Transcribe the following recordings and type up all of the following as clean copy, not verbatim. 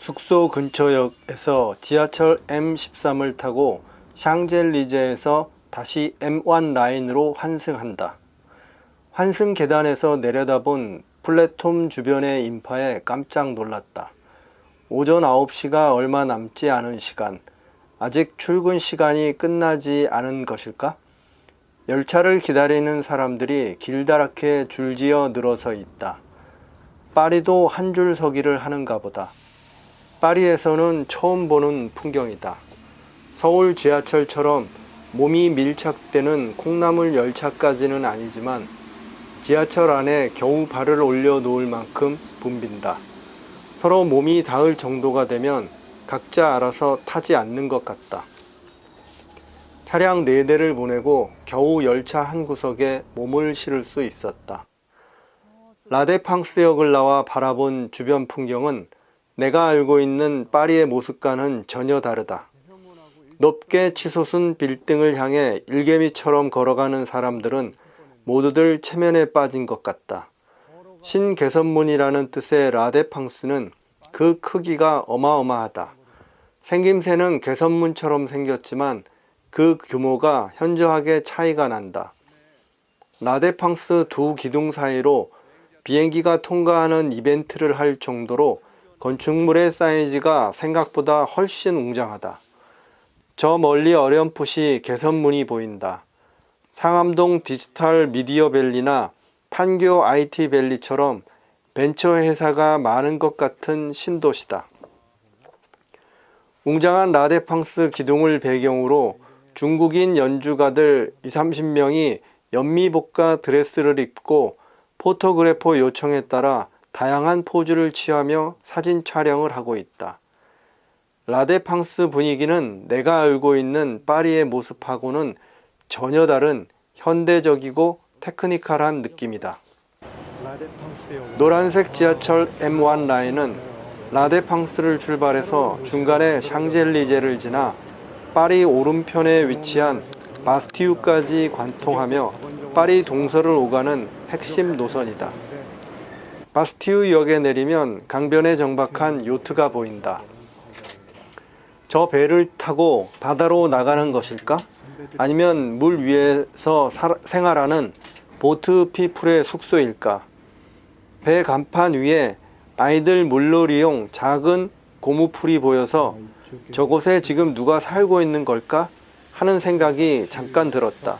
숙소 근처역에서 지하철 M13을 타고 샹젤리제에서 다시 M1 라인으로 환승한다. 환승 계단에서 내려다본 플랫폼 주변의 인파에 깜짝 놀랐다. 오전 9시가 얼마 남지 않은 시간, 아직 출근 시간이 끝나지 않은 것일까? 열차를 기다리는 사람들이 길다랗게 줄지어 늘어서 있다. 파리도 한 줄 서기를 하는가 보다. 파리에서는 처음 보는 풍경이다. 서울 지하철처럼 몸이 밀착되는 콩나물 열차까지는 아니지만 지하철 안에 겨우 발을 올려 놓을 만큼 붐빈다. 서로 몸이 닿을 정도가 되면 각자 알아서 타지 않는 것 같다. 차량 4대를 보내고 겨우 열차 한 구석에 몸을 실을 수 있었다. 라데팡스역을 나와 바라본 주변 풍경은 내가 알고 있는 파리의 모습과는 전혀 다르다. 높게 치솟은 빌딩을 향해 일개미처럼 걸어가는 사람들은 모두들 체면에 빠진 것 같다. 신개선문이라는 뜻의 라데팡스는 그 크기가 어마어마하다. 생김새는 개선문처럼 생겼지만 그 규모가 현저하게 차이가 난다. 라데팡스 두 기둥 사이로 비행기가 통과하는 이벤트를 할 정도로 건축물의 사이즈가 생각보다 훨씬 웅장하다. 저 멀리 어렴풋이 개선문이 보인다. 상암동 디지털 미디어밸리나 판교 IT밸리처럼 벤처 회사가 많은 것 같은 신도시다. 웅장한 라데팡스 기둥을 배경으로 중국인 연주가들 20-30명이 연미복과 드레스를 입고 포토그래퍼 요청에 따라 다양한 포즈를 취하며 사진 촬영을 하고 있다. 라데팡스 분위기는 내가 알고 있는 파리의 모습하고는 전혀 다른 현대적이고 테크니컬한 느낌이다. 노란색 지하철 M1 라인은 라데팡스를 출발해서 중간에 샹젤리제를 지나 파리 오른편에 위치한 바스티유까지 관통하며 파리 동서를 오가는 핵심 노선이다. 바스티유역에 내리면 강변에 정박한 요트가 보인다. 저 배를 타고 바다로 나가는 것일까? 아니면 물 위에서 생활하는 보트 피플의 숙소일까? 배 간판 위에 아이들 물놀이용 작은 고무풀이 보여서 저곳에 지금 누가 살고 있는 걸까? 하는 생각이 잠깐 들었다.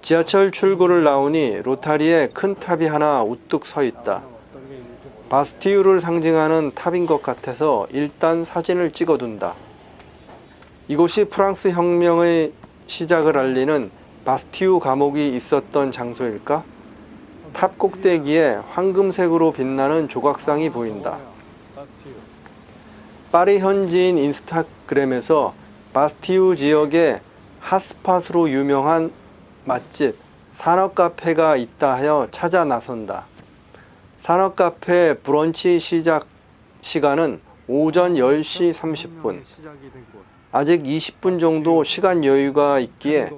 지하철 출구를 나오니 로타리에 큰 탑이 하나 우뚝 서 있다. 바스티유를 상징하는 탑인 것 같아서 일단 사진을 찍어둔다. 이곳이 프랑스 혁명의 시작을 알리는 바스티유 감옥이 있었던 장소일까? 탑 꼭대기에 황금색으로 빛나는 조각상이 보인다. 파리 현지인 인스타그램에서 바스티유 지역의 핫스팟으로 유명한 맛집, 산업카페가 있다 하여 찾아 나선다. 산업카페 브런치 시작 시간은 오전 10시 30분. 아직 20분 정도 시간 여유가 있기에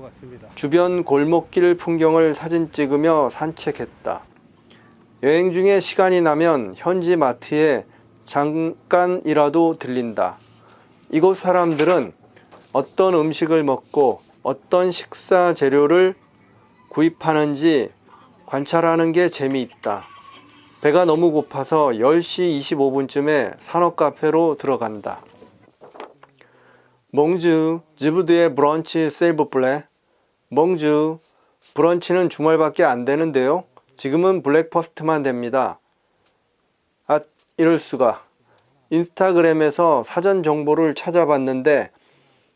주변 골목길 풍경을 사진 찍으며 산책했다. 여행 중에 시간이 나면 현지 마트에 잠깐이라도 들린다. 이곳 사람들은 어떤 음식을 먹고 어떤 식사 재료를 구입하는지 관찰하는 게 재미있다. 배가 너무 고파서 10시 25분쯤에 산업카페로 들어간다. 몽주, 지브드의 브런치 세일브플레. 몽주, 브런치는 주말밖에 안 되는데요. 지금은 블랙퍼스트만 됩니다. 아, 이럴 수가. 인스타그램에서 사전 정보를 찾아봤는데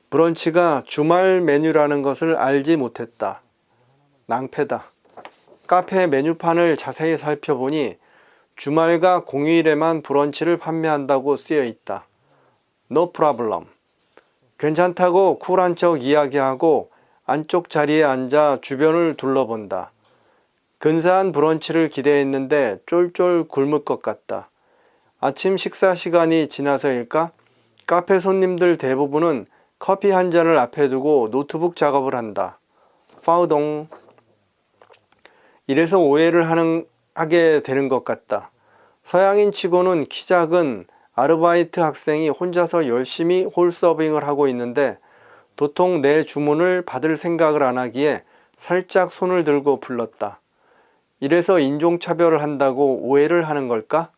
브런치가 주말 메뉴라는 것을 알지 못했다. 낭패다. 카페 메뉴판을 자세히 살펴보니 주말과 공휴일에만 브런치를 판매한다고 쓰여 있다. No problem. 괜찮다고 쿨한 척 이야기하고 안쪽 자리에 앉아 주변을 둘러본다. 근사한 브런치를 기대했는데 쫄쫄 굶을 것 같다. 아침 식사 시간이 지나서일까? 카페 손님들 대부분은 커피 한 잔을 앞에 두고 노트북 작업을 한다. 파우동. 이래서 오해를 하게 되는 것 같다. 서양인 치고는 키 작은 아르바이트 학생이 혼자서 열심히 홀서빙을 하고 있는데 도통 내 주문을 받을 생각을 안 하기에 살짝 손을 들고 불렀다. 이래서 인종차별을 한다고 오해를 하는 걸까?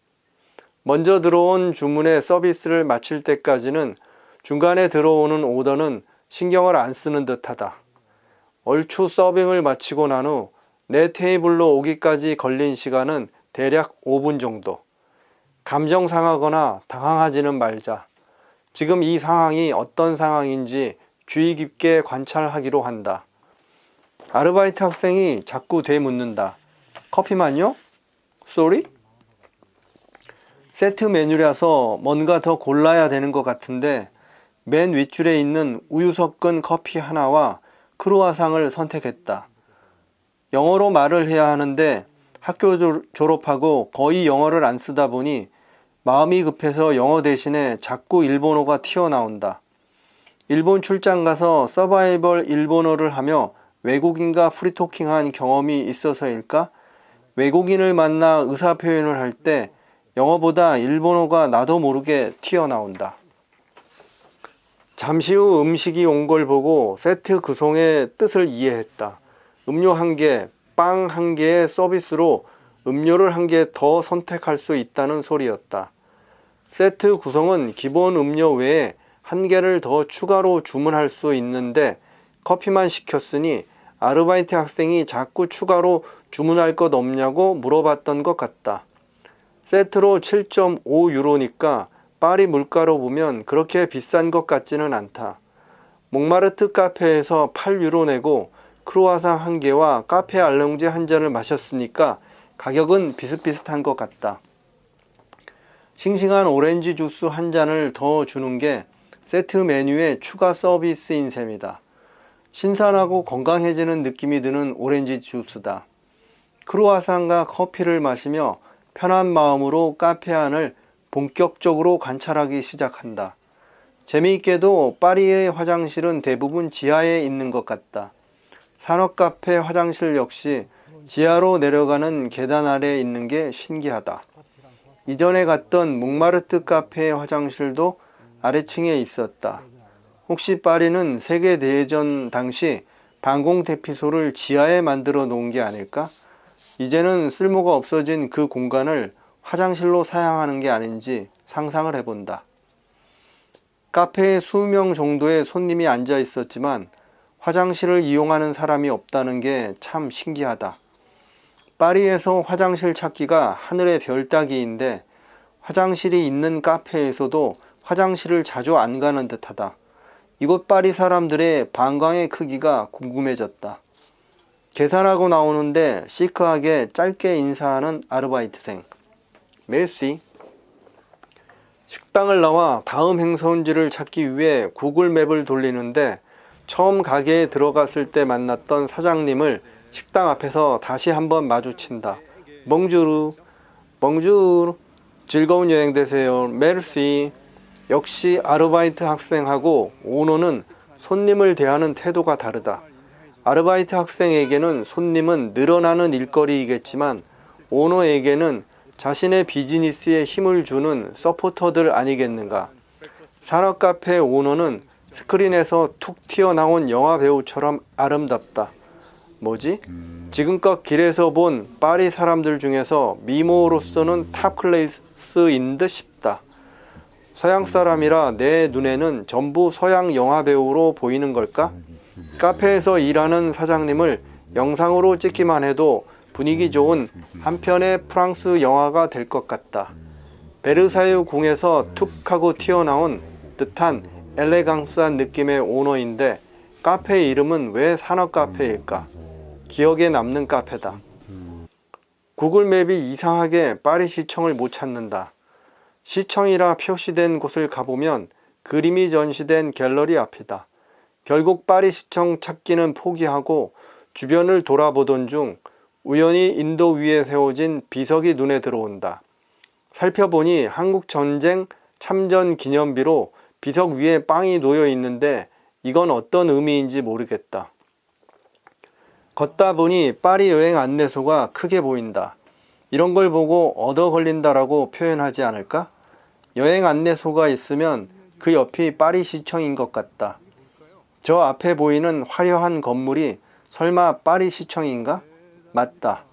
먼저 들어온 주문의 서비스를 마칠 때까지는 중간에 들어오는 오더는 신경을 안 쓰는 듯하다. 얼추 서빙을 마치고 난 후 내 테이블로 오기까지 걸린 시간은 대략 5분 정도. 감정 상하거나 당황하지는 말자. 지금 이 상황이 어떤 상황인지 주의 깊게 관찰하기로 한다. 아르바이트 학생이 자꾸 되묻는다. 커피만요? 쏘리? 세트 메뉴라서 뭔가 더 골라야 되는 것 같은데 맨 윗줄에 있는 우유 섞은 커피 하나와 크루아상을 선택했다. 영어로 말을 해야 하는데 학교 졸업하고 거의 영어를 안 쓰다 보니 마음이 급해서 영어 대신에 자꾸 일본어가 튀어나온다. 일본 출장 가서 서바이벌 일본어를 하며 외국인과 프리토킹한 경험이 있어서일까? 외국인을 만나 의사표현을 할 때 영어보다 일본어가 나도 모르게 튀어나온다. 잠시 후 음식이 온 걸 보고 세트 구성의 뜻을 이해했다. 음료 1개, 빵 1개의 서비스로 음료를 1개 더 선택할 수 있다는 소리였다. 세트 구성은 기본 음료 외에 1개를 더 추가로 주문할 수 있는데 커피만 시켰으니 아르바이트 학생이 자꾸 추가로 주문할 것 없냐고 물어봤던 것 같다. 세트로 7.5유로니까 파리 물가로 보면 그렇게 비싼 것 같지는 않다. 몽마르트 카페에서 8유로 내고 크루아상 1개와 카페 알롱제 1잔을 마셨으니까 가격은 비슷비슷한 것 같다. 싱싱한 오렌지 주스 1잔을 더 주는 게 세트 메뉴의 추가 서비스인 셈이다. 신선하고 건강해지는 느낌이 드는 오렌지 주스다. 크루아상과 커피를 마시며 편한 마음으로 카페 안을 본격적으로 관찰하기 시작한다. 재미있게도 파리의 화장실은 대부분 지하에 있는 것 같다. 산업카페 화장실 역시 지하로 내려가는 계단 아래에 있는 게 신기하다. 이전에 갔던 몽마르트 카페의 화장실도 아래층에 있었다. 혹시 파리는 세계대전 당시 방공대피소를 지하에 만들어 놓은 게 아닐까? 이제는 쓸모가 없어진 그 공간을 화장실로 사용하는 게 아닌지 상상을 해본다. 카페에 수명 정도의 손님이 앉아 있었지만 화장실을 이용하는 사람이 없다는 게 참 신기하다. 파리에서 화장실 찾기가 하늘의 별 따기인데 화장실이 있는 카페에서도 화장실을 자주 안 가는 듯하다. 이곳 파리 사람들의 방광의 크기가 궁금해졌다. 계산하고 나오는데 시크하게 짧게 인사하는 아르바이트생. 메시. 식당을 나와 다음 행선지를 찾기 위해 구글 맵을 돌리는데 처음 가게에 들어갔을 때 만났던 사장님을 식당 앞에서 다시 한번 마주친다. 멍주르, 멍주르, 즐거운 여행 되세요. 메르시. 역시 아르바이트 학생하고 오너는 손님을 대하는 태도가 다르다. 아르바이트 학생에게는 손님은 늘어나는 일거리이겠지만 오너에게는 자신의 비즈니스에 힘을 주는 서포터들 아니겠는가. 산업카페 오너는 스크린에서 툭 튀어나온 영화배우처럼 아름답다. 뭐지? 지금껏 길에서 본 파리 사람들 중에서 미모로서는 탑 클래스인 듯 싶다. 서양 사람이라 내 눈에는 전부 서양 영화배우로 보이는 걸까? 카페에서 일하는 사장님을 영상으로 찍기만 해도 분위기 좋은 한 편의 프랑스 영화가 될 것 같다. 베르사유 궁에서 툭 하고 튀어나온 듯한 엘레강스한 느낌의 오너인데 카페 이름은 왜 산업카페일까? 기억에 남는 카페다. 구글맵이 이상하게 파리 시청을 못 찾는다. 시청이라 표시된 곳을 가보면 그림이 전시된 갤러리 앞이다. 결국 파리 시청 찾기는 포기하고 주변을 돌아보던 중 우연히 인도 위에 세워진 비석이 눈에 들어온다. 살펴보니 한국전쟁 참전 기념비로 비석 위에 빵이 놓여 있는데 이건 어떤 의미인지 모르겠다. 걷다 보니 파리 여행 안내소가 크게 보인다. 이런 걸 보고 얻어 걸린다라고 표현하지 않을까? 여행 안내소가 있으면 그 옆이 파리 시청인 것 같다. 저 앞에 보이는 화려한 건물이 설마 파리 시청인가? 맞다.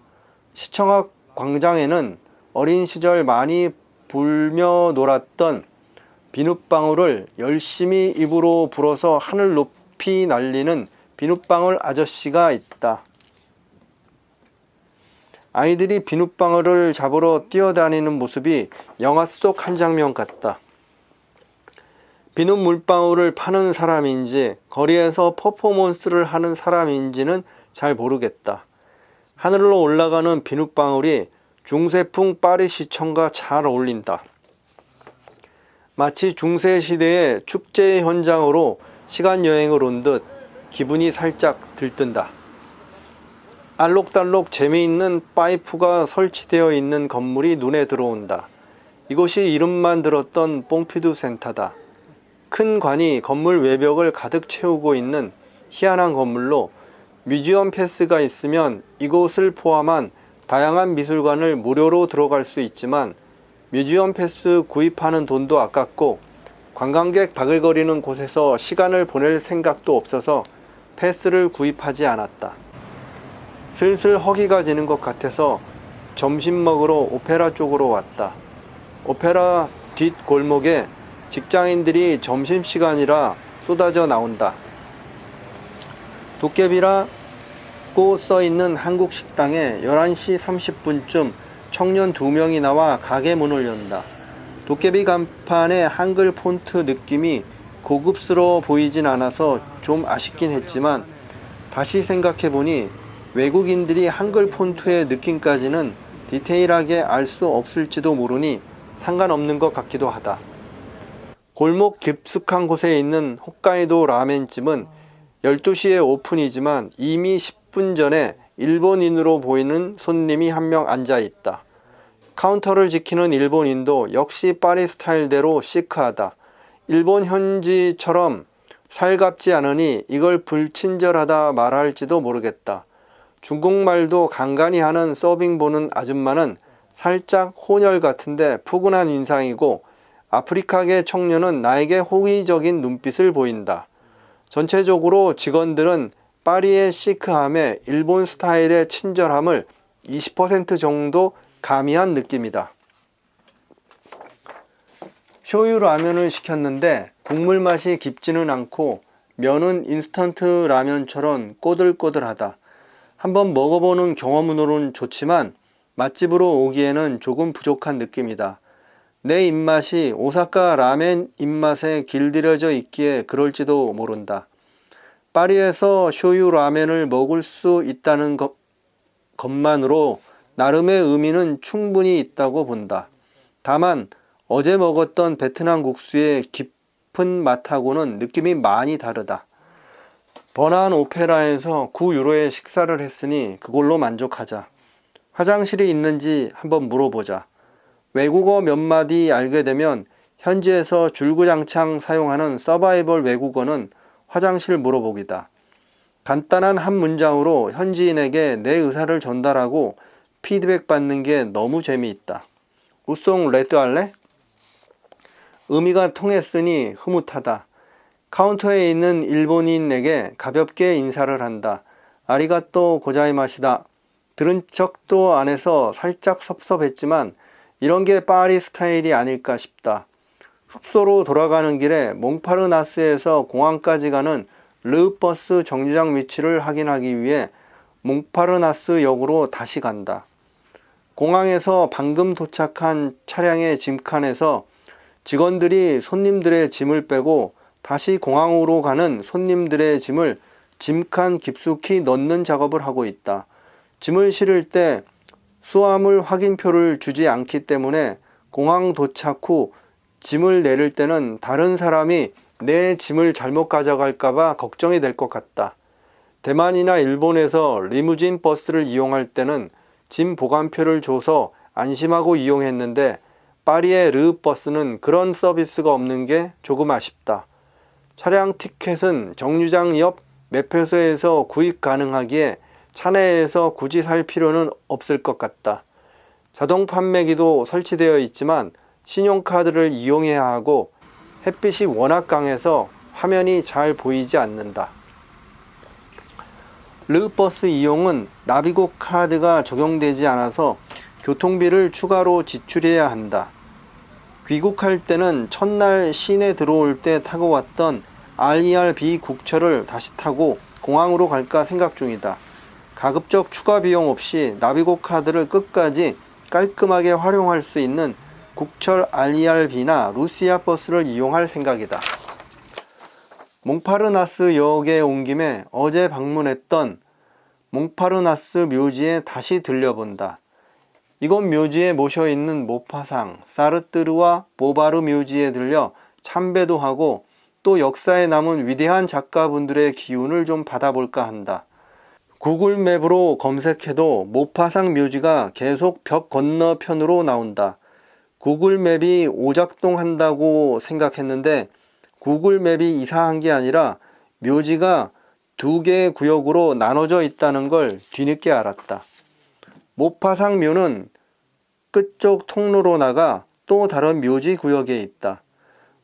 시청 앞 광장에는 어린 시절 많이 불며 놀았던 비눗방울을 열심히 입으로 불어서 하늘 높이 날리는 비눗방울 아저씨가 있다. 아이들이 비눗방울을 잡으러 뛰어다니는 모습이 영화 속 한 장면 같다. 비눗 물방울을 파는 사람인지 거리에서 퍼포먼스를 하는 사람인지는 잘 모르겠다. 하늘로 올라가는 비눗방울이 중세풍 파리 시청과 잘 어울린다. 마치 중세시대의 축제 현장으로 시간여행을 온 듯 기분이 살짝 들뜬다. 알록달록 재미있는 파이프가 설치되어 있는 건물이 눈에 들어온다. 이곳이 이름만 들었던 뽕피두 센터다. 큰 관이 건물 외벽을 가득 채우고 있는 희한한 건물로 뮤지엄 패스가 있으면 이곳을 포함한 다양한 미술관을 무료로 들어갈 수 있지만 뮤지엄 패스 구입하는 돈도 아깝고 관광객 바글거리는 곳에서 시간을 보낼 생각도 없어서 패스를 구입하지 않았다. 슬슬 허기가 지는 것 같아서 점심 먹으러 오페라 쪽으로 왔다. 오페라 뒷 골목에 직장인들이 점심시간이라 쏟아져 나온다. 도깨비라고 써있는 한국 식당에 11시 30분쯤 청년 2명이 나와 가게 문을 연다. 도깨비 간판의 한글 폰트 느낌이 고급스러워 보이진 않아서 좀 아쉽긴 했지만 다시 생각해보니 외국인들이 한글 폰트의 느낌까지는 디테일하게 알 수 없을지도 모르니 상관없는 것 같기도 하다. 골목 깊숙한 곳에 있는 홋카이도 라멘집은 12시에 오픈이지만 이미 10분 전에 일본인으로 보이는 손님이 한 명 앉아 있다. 카운터를 지키는 일본인도 역시 파리 스타일대로 시크하다. 일본 현지처럼 살갑지 않으니 이걸 불친절하다 말할지도 모르겠다. 중국말도 간간히 하는 서빙 보는 아줌마는 살짝 혼혈 같은데 푸근한 인상이고 아프리카계 청년은 나에게 호의적인 눈빛을 보인다. 전체적으로 직원들은 파리의 시크함에 일본 스타일의 친절함을 20% 정도 가미한 느낌이다. 쇼유 라면을 시켰는데 국물 맛이 깊지는 않고 면은 인스턴트 라면처럼 꼬들꼬들하다. 한번 먹어보는 경험으로는 좋지만 맛집으로 오기에는 조금 부족한 느낌이다. 내 입맛이 오사카 라멘 입맛에 길들여져 있기에 그럴지도 모른다. 파리에서 쇼유 라멘을 먹을 수 있다는 것만으로 나름의 의미는 충분히 있다고 본다. 다만 어제 먹었던 베트남 국수의 깊은 맛하고는 느낌이 많이 다르다. 번화한 오페라에서 9유로에 식사를 했으니 그걸로 만족하자. 화장실이 있는지 한번 물어보자. 외국어 몇 마디 알게 되면 현지에서 줄구장창 사용하는 서바이벌 외국어는 화장실 물어보기다. 간단한 한 문장으로 현지인에게 내 의사를 전달하고 피드백 받는 게 너무 재미있다. 우송 레드 할래? 의미가 통했으니 흐뭇하다. 카운터에 있는 일본인에게 가볍게 인사를 한다. 아리가또 고자이마시다. 들은 척도 안 해서 살짝 섭섭했지만 이런 게 파리 스타일이 아닐까 싶다. 숙소로 돌아가는 길에 몽파르나스에서 공항까지 가는 르버스 정류장 위치를 확인하기 위해 몽파르나스 역으로 다시 간다. 공항에서 방금 도착한 차량의 짐칸에서 직원들이 손님들의 짐을 빼고 다시 공항으로 가는 손님들의 짐을 짐칸 깊숙이 넣는 작업을 하고 있다. 짐을 실을 때 수화물 확인표를 주지 않기 때문에 공항 도착 후 짐을 내릴 때는 다른 사람이 내 짐을 잘못 가져갈까봐 걱정이 될 것 같다. 대만이나 일본에서 리무진 버스를 이용할 때는 짐 보관표를 줘서 안심하고 이용했는데 파리의 르버스는 그런 서비스가 없는 게 조금 아쉽다. 차량 티켓은 정류장 옆 매표소에서 구입 가능하기에 차내에서 굳이 살 필요는 없을 것 같다. 자동 판매기도 설치되어 있지만 신용카드를 이용해야 하고 햇빛이 워낙 강해서 화면이 잘 보이지 않는다. 르버스 이용은 나비고 카드가 적용되지 않아서 교통비를 추가로 지출해야 한다. 귀국할 때는 첫날 시내 들어올 때 타고 왔던 RERB 국철을 다시 타고 공항으로 갈까 생각 중이다. 가급적 추가 비용 없이 나비고 카드를 끝까지 깔끔하게 활용할 수 있는 국철 RERB나 루시아 버스를 이용할 생각이다. 몽파르나스 역에 온 김에 어제 방문했던 몽파르나스 묘지에 다시 들려본다. 이곳 묘지에 모셔있는 모파상, 사르뜨르와 보바르 묘지에 들려 참배도 하고 또 역사에 남은 위대한 작가분들의 기운을 좀 받아볼까 한다. 구글 맵으로 검색해도 모파상 묘지가 계속 벽 건너편으로 나온다. 구글 맵이 오작동한다고 생각했는데 구글 맵이 이상한 게 아니라 묘지가 두 개의 구역으로 나눠져 있다는 걸 뒤늦게 알았다. 모파상 묘는 끝쪽 통로로 나가 또 다른 묘지 구역에 있다.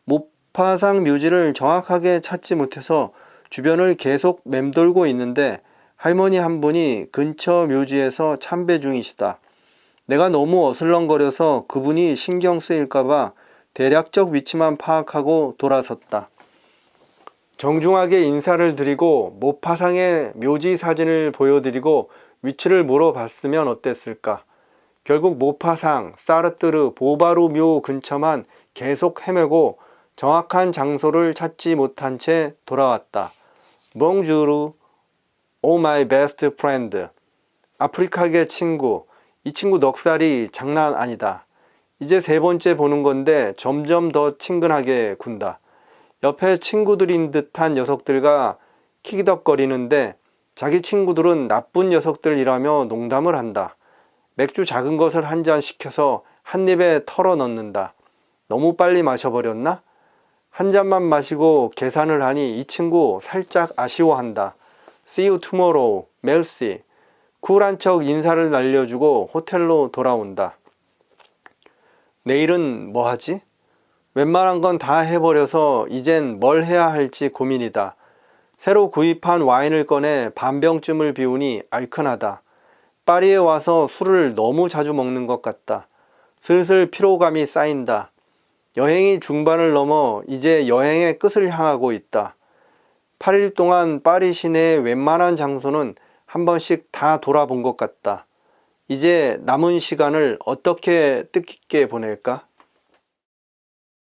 모파상 묘지를 정확하게 찾지 못해서 주변을 계속 맴돌고 있는데 할머니 한 분이 근처 묘지에서 참배 중이시다. 내가 너무 어슬렁거려서 그분이 신경 쓰일까봐 대략적 위치만 파악하고 돌아섰다. 정중하게 인사를 드리고 모파상의 묘지 사진을 보여드리고 위치를 물어봤으면 어땠을까. 결국 모파상, 사르뜨르, 보바루 묘 근처만 계속 헤매고 정확한 장소를 찾지 못한 채 돌아왔다. 몽주르, 오 마이 베스트 프렌드. 아프리카계 친구, 이 친구 넉살이 장난 아니다. 이제 세 번째 보는 건데 점점 더 친근하게 군다. 옆에 친구들인 듯한 녀석들과 키기덕거리는데 자기 친구들은 나쁜 녀석들이라며 농담을 한다. 맥주 작은 것을 한 잔 시켜서 한 입에 털어 넣는다. 너무 빨리 마셔버렸나? 한 잔만 마시고 계산을 하니 이 친구 살짝 아쉬워한다. See you tomorrow, merci. 쿨한 척 인사를 날려주고 호텔로 돌아온다. 내일은 뭐 하지? 웬만한 건 다 해버려서 이젠 뭘 해야 할지 고민이다. 새로 구입한 와인을 꺼내 반병쯤을 비우니 알큰하다. 파리에 와서 술을 너무 자주 먹는 것 같다. 슬슬 피로감이 쌓인다. 여행이 중반을 넘어 이제 여행의 끝을 향하고 있다. 8일 동안 파리 시내의 웬만한 장소는 한 번씩 다 돌아본 것 같다. 이제 남은 시간을 어떻게 뜻깊게 보낼까?